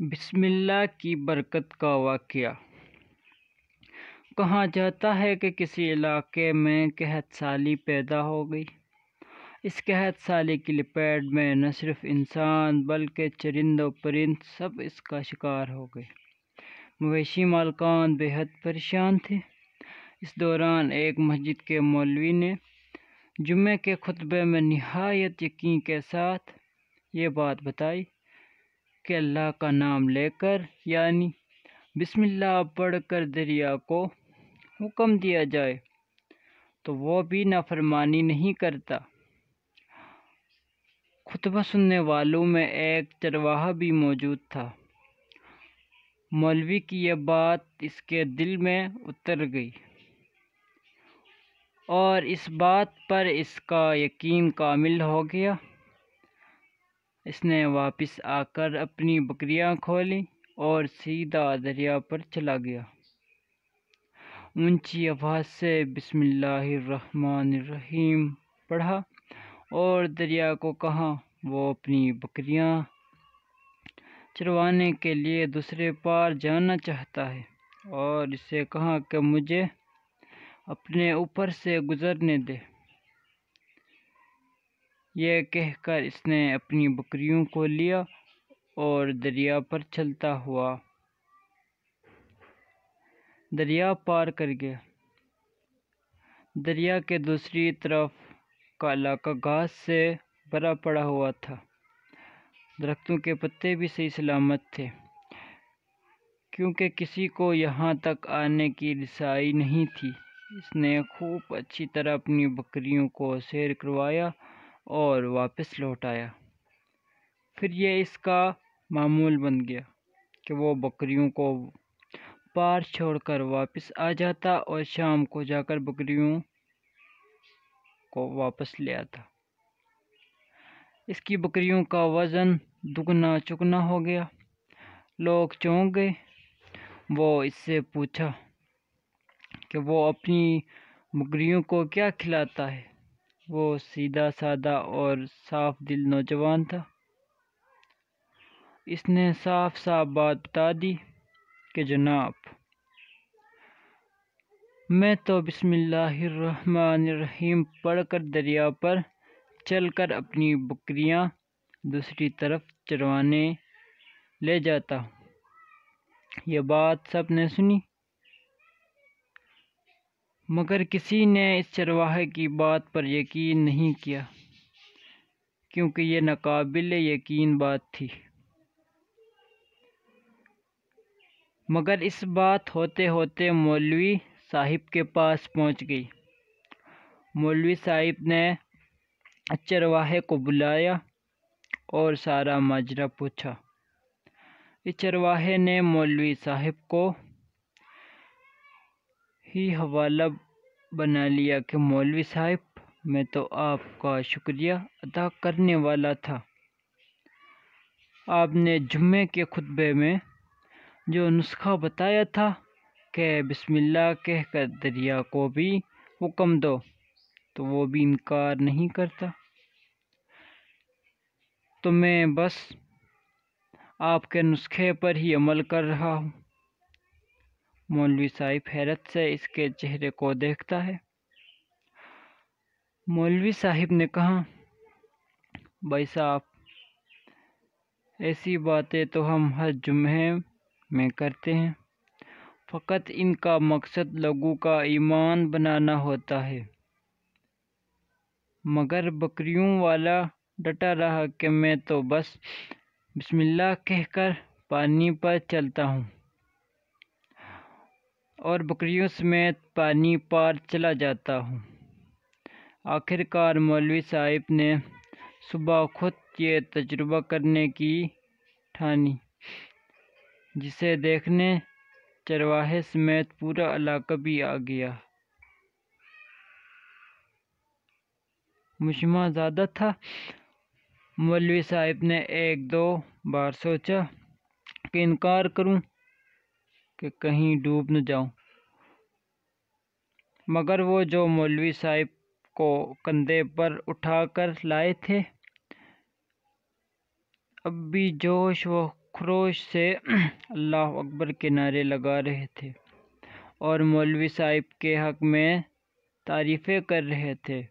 بسم اللہ کی برکت کا واقعہ۔ کہا جاتا ہے کہ کسی علاقے میں قحط سالی پیدا ہو گئی۔ اس قحط سالی کی لپیٹ میں نہ صرف انسان بلکہ چرند و پرند سب اس کا شکار ہو گئے۔ مویشی مالکان بے حد پریشان تھے۔ اس دوران ایک مسجد کے مولوی نے جمعے کے خطبے میں نہایت یقین کے ساتھ یہ بات بتائی کہ اللہ کا نام لے کر یعنی بسم اللہ پڑھ کر دریا کو حکم دیا جائے تو وہ بھی نافرمانی نہیں کرتا۔ خطبہ سننے والوں میں ایک چرواہا بھی موجود تھا۔ مولوی کی یہ بات اس کے دل میں اتر گئی اور اس بات پر اس کا یقین کامل ہو گیا۔ اس نے واپس آ کر اپنی بکریاں کھولیں اور سیدھا دریا پر چلا گیا۔ اونچی آواز سے بسم اللہ الرحمن الرحیم پڑھا اور دریا کو کہا وہ اپنی بکریاں چروانے کے لیے دوسرے پار جانا چاہتا ہے، اور اسے کہا کہ مجھے اپنے اوپر سے گزرنے دے۔ یہ کہہ کر اس نے اپنی بکریوں کو لیا اور دریا پر چلتا ہوا دریا پار کر گیا۔ دریا کے دوسری طرف کا علاقہ گھاس سے بھرا پڑا ہوا تھا۔ درختوں کے پتے بھی صحیح سلامت تھے، کیونکہ کسی کو یہاں تک آنے کی رسائی نہیں تھی۔ اس نے خوب اچھی طرح اپنی بکریوں کو سیر کروایا اور واپس لوٹ آیا۔ پھر یہ اس کا معمول بن گیا کہ وہ بکریوں کو پار چھوڑ کر واپس آ جاتا اور شام کو جا کر بکریوں کو واپس لے آتا۔ اس کی بکریوں کا وزن دگنا چگنا ہو گیا۔ لوگ چونک گئے۔ وہ اس سے پوچھا کہ وہ اپنی بکریوں کو کیا کھلاتا ہے۔ وہ سیدھا سادہ اور صاف دل نوجوان تھا۔ اس نے صاف صاف بات بتا دی کہ جناب، میں تو بسم اللہ الرحمن الرحیم پڑھ کر دریا پر چل کر اپنی بکریاں دوسری طرف چروانے لے جاتا ہوں۔ یہ بات سب نے سنی، مگر کسی نے اس چرواہے کی بات پر یقین نہیں کیا، کیونکہ یہ ناقابل یقین بات تھی۔ مگر اس بات ہوتے ہوتے مولوی صاحب کے پاس پہنچ گئی۔ مولوی صاحب نے چرواہے کو بلایا اور سارا ماجرا پوچھا۔ اس چرواہے نے مولوی صاحب کو ہی حوالہ بنا لیا کہ مولوی صاحب، میں تو آپ کا شکریہ ادا کرنے والا تھا۔ آپ نے جمعے کے خطبے میں جو نسخہ بتایا تھا کہ بسم اللہ کہہ کر دریا کو بھی حکم دو تو وہ بھی انکار نہیں کرتا، تو میں بس آپ کے نسخے پر ہی عمل کر رہا ہوں۔ مولوی صاحب حیرت سے اس کے چہرے کو دیکھتا ہے۔ مولوی صاحب نے کہا، بھائی صاحب، ایسی باتیں تو ہم ہر جمعے میں کرتے ہیں، فقط ان کا مقصد لوگوں کا ایمان بنانا ہوتا ہے۔ مگر بکریوں والا ڈٹا رہا کہ میں تو بس بسم اللہ کہہ کر پانی پر چلتا ہوں اور بکریوں سمیت پانی پار چلا جاتا ہوں۔ آخر کار مولوی صاحب نے صبح خود یہ تجربہ کرنے کی ٹھانی، جسے دیکھنے چرواہے سمیت پورا علاقہ بھی آ گیا۔ مجمع زیادہ تھا۔ مولوی صاحب نے ایک دو بار سوچا کہ انکار کروں کہ کہیں ڈوب نہ جاؤں، مگر وہ جو مولوی صاحب کو کندھے پر اٹھا کر لائے تھے، اب بھی جوش و خروش سے اللہ اکبر کے نعرے لگا رہے تھے اور مولوی صاحب کے حق میں تعریفیں کر رہے تھے۔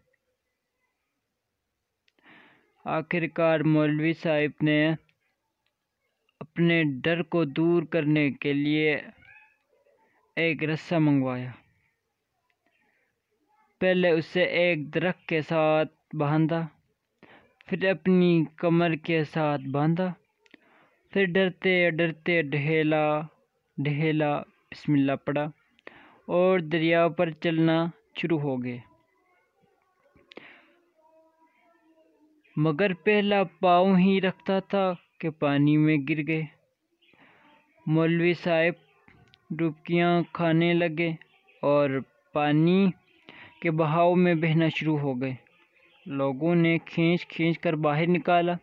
آخرکار مولوی صاحب نے اپنے ڈر کو دور کرنے کے لیے ایک رسہ منگوایا۔ پہلے اسے ایک درخت کے ساتھ باندھا، پھر اپنی کمر کے ساتھ باندھا، پھر ڈرتے ڈرتے ڈھیلا بسم اللہ پڑھا اور دریا پر چلنا شروع ہو گئے، مگر پہلا پاؤں ہی رکھتا تھا کہ پانی میں گر گئے۔ مولوی صاحب ڈبکیاں کھانے لگے اور پانی کے بہاؤ میں بہنا شروع ہو گئے۔ لوگوں نے کھینچ کر باہر نکالا۔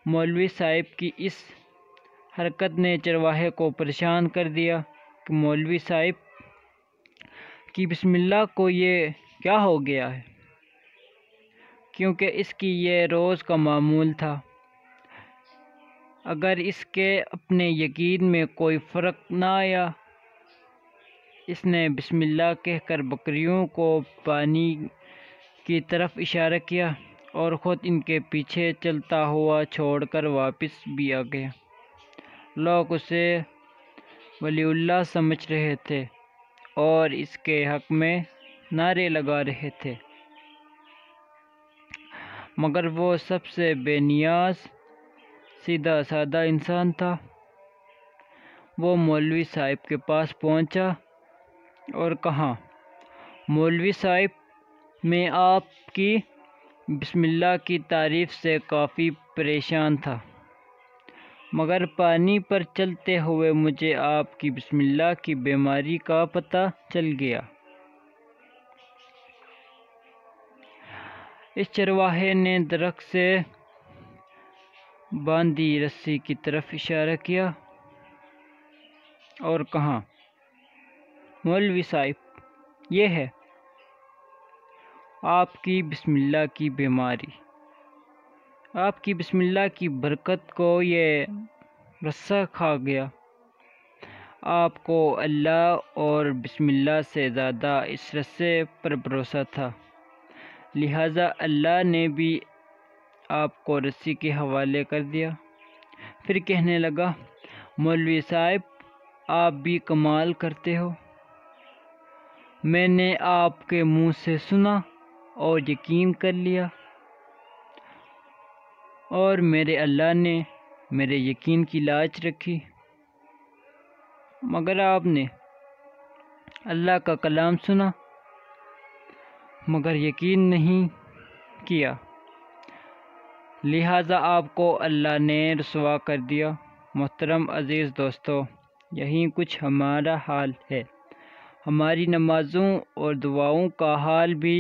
مولوی صاحب کی اس حرکت نے چرواہے کو پریشان کر دیا کہ مولوی صاحب کی بسم اللہ کو یہ کیا ہو گیا ہے، کیونکہ اس کی یہ روز کا معمول تھا۔ اگر اس کے اپنے یقین میں کوئی فرق نہ آیا، اس نے بسم اللہ کہہ کر بکریوں کو پانی کی طرف اشارہ کیا اور خود ان کے پیچھے چلتا ہوا چھوڑ کر واپس بھی آ گیا۔ لوگ اسے ولی اللہ سمجھ رہے تھے اور اس کے حق میں نعرے لگا رہے تھے، مگر وہ سب سے بے نیاز سیدھا سادہ انسان تھا۔ وہ مولوی صاحب کے پاس پہنچا اور کہا، مولوی صاحب میں آپ کی بسم اللہ کی تعریف سے کافی پریشان تھا، مگر پانی پر چلتے ہوئے مجھے آپ کی بسم اللہ کی بیماری کا پتہ چل گیا۔ اس چرواہے نے درخت سے باندھی رسی کی طرف اشارہ کیا اور کہا، مولوی صاحب یہ ہے آپ کی بسم اللہ کی بیماری۔ آپ کی بسم اللہ کی برکت کو یہ رسہ کھا گیا۔ آپ کو اللہ اور بسم اللہ سے زیادہ اس رسے پر بھروسہ تھا، لہٰذا اللہ نے بھی آپ کو رسی کے حوالے کر دیا۔ پھر کہنے لگا، مولوی صاحب آپ بھی کمال کرتے ہو۔ میں نے آپ کے منہ سے سنا اور یقین کر لیا، اور میرے اللہ نے میرے یقین کی لاج رکھی، مگر آپ نے اللہ کا کلام سنا مگر یقین نہیں کیا، لہٰذا آپ کو اللہ نے رسوا کر دیا۔ محترم عزیز دوستو، یہی کچھ ہمارا حال ہے۔ ہماری نمازوں اور دعاؤں کا حال بھی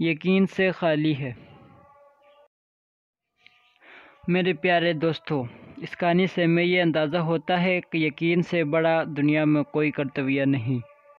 یقین سے خالی ہے۔ میرے پیارے دوستو، اس کہانی سے میں یہ اندازہ ہوتا ہے کہ یقین سے بڑا دنیا میں کوئی کرتویہ نہیں۔